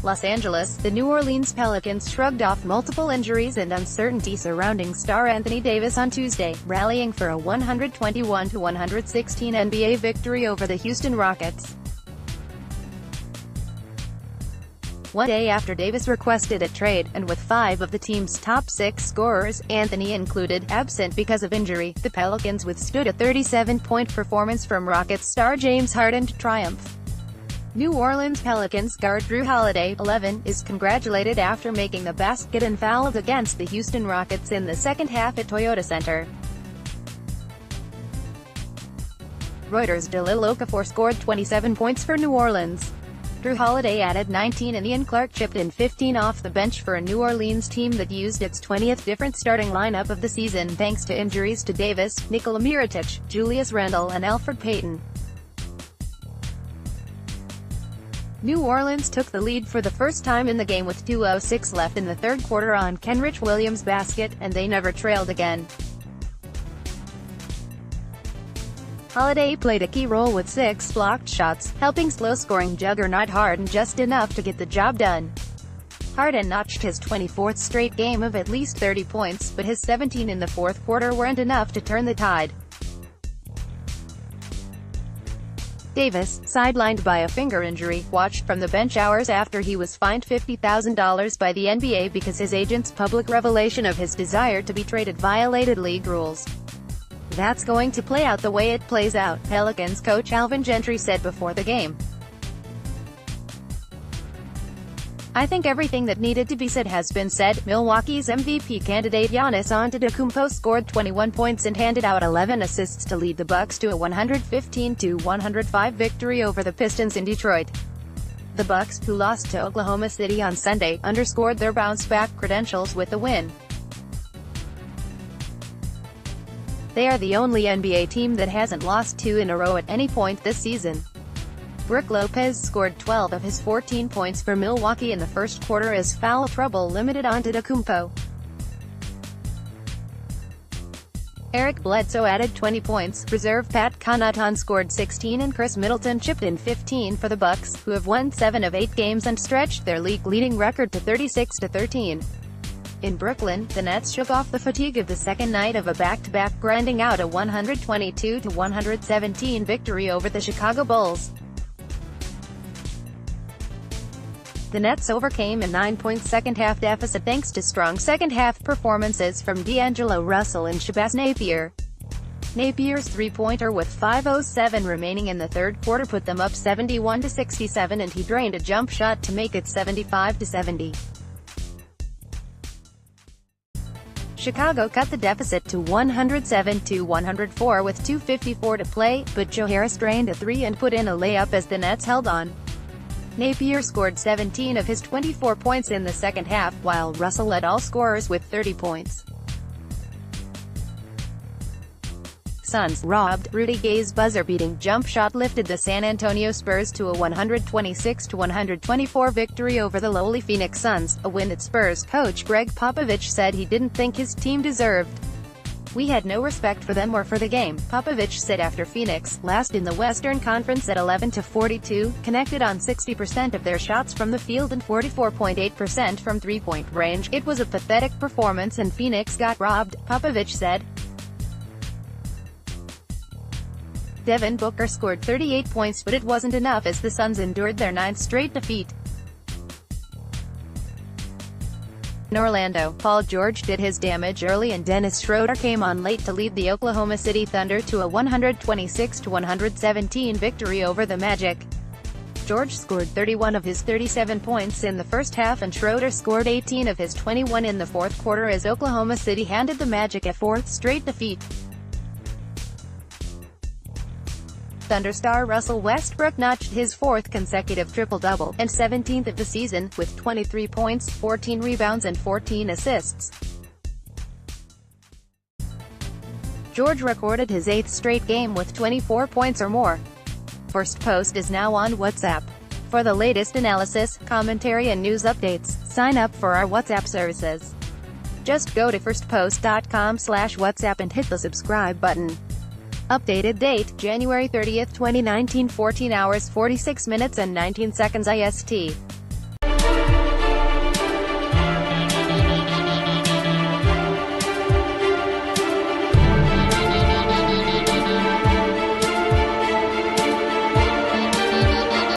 Los Angeles, the New Orleans Pelicans shrugged off multiple injuries and uncertainty surrounding star Anthony Davis on Tuesday, rallying for a 121-116 NBA victory over the Houston Rockets. One day after Davis requested a trade, and with 5 of the team's top 6 scorers, Anthony included, absent because of injury, the Pelicans withstood a 37-point performance from Rockets star James Harden to triumph. New Orleans Pelicans guard Jrue Holiday, 11, is congratulated after making the basket and fouled against the Houston Rockets in the second half at Toyota Center. Reuters' Jahlil Okafor scored 27 points for New Orleans. Jrue Holiday added 19 and Ian Clark chipped in 15 off the bench for a New Orleans team that used its 20th different starting lineup of the season thanks to injuries to Davis, Nikola Mirotic, Julius Randle and Elfrid Payton. New Orleans took the lead for the first time in the game with 2:06 left in the third quarter on Kenrich Williams' basket, and they never trailed again. Holiday played a key role with 6 blocked shots, helping slow-scoring juggernaut Harden just enough to get the job done. Harden notched his 24th straight game of at least 30 points, but his 17 in the fourth quarter weren't enough to turn the tide. Davis, sidelined by a finger injury, watched from the bench hours after he was fined $50,000 by the NBA because his agent's public revelation of his desire to be traded violated league rules. "That's going to play out the way it plays out," Pelicans coach Alvin Gentry said before the game. "I think everything that needed to be said has been said." Milwaukee's MVP candidate Giannis Antetokounmpo scored 21 points and handed out 11 assists to lead the Bucks to a 115-105 victory over the Pistons in Detroit. The Bucks, who lost to Oklahoma City on Sunday, underscored their bounce-back credentials with the win. They are the only NBA team that hasn't lost 2 in a row at any point this season. Brook Lopez scored 12 of his 14 points for Milwaukee in the first quarter as foul trouble limited Antetokounmpo. Eric Bledsoe added 20 points, reserve Pat Connaughton scored 16 and Chris Middleton chipped in 15 for the Bucks, who have won 7 of 8 games and stretched their league-leading record to 36-13. In Brooklyn, the Nets shook off the fatigue of the second night of a back-to-back, grinding out a 122-117 victory over the Chicago Bulls. The Nets overcame a 9-point second-half deficit thanks to strong second-half performances from D'Angelo Russell and Shabazz Napier. Napier's three-pointer with 5:07 remaining in the third quarter put them up 71-67 and he drained a jump shot to make it 75-70. Chicago cut the deficit to 107-104 with 2:54 to play, but Joe Harris drained a three and put in a layup as the Nets held on. Napier scored 17 of his 24 points in the second half, while Russell led all scorers with 30 points. Suns robbed. Rudy Gay's buzzer-beating jump shot lifted the San Antonio Spurs to a 126-124 victory over the lowly Phoenix Suns, a win that Spurs coach Greg Popovich said he didn't think his team deserved. "We had no respect for them or for the game," Popovich said after Phoenix, last in the Western Conference at 11-42, connected on 60% of their shots from the field and 44.8% from three-point range. "It was a pathetic performance and Phoenix got robbed," Popovich said. Devin Booker scored 38 points but it wasn't enough as the Suns endured their 9th straight defeat. In Orlando, Paul George did his damage early and Dennis Schroeder came on late to lead the Oklahoma City Thunder to a 126-117 victory over the Magic. George scored 31 of his 37 points in the first half and Schroeder scored 18 of his 21 in the fourth quarter as Oklahoma City handed the Magic a 4th straight defeat. Thunder star Russell Westbrook notched his 4th consecutive triple-double, and 17th of the season, with 23 points, 14 rebounds and 14 assists. George recorded his 8th straight game with 24 points or more. First Post is now on WhatsApp. For the latest analysis, commentary and news updates, sign up for our WhatsApp services. Just go to firstpost.com/WhatsApp and hit the subscribe button. Updated date, January 30th, 2019, 14 hours 46 minutes and 19 seconds IST.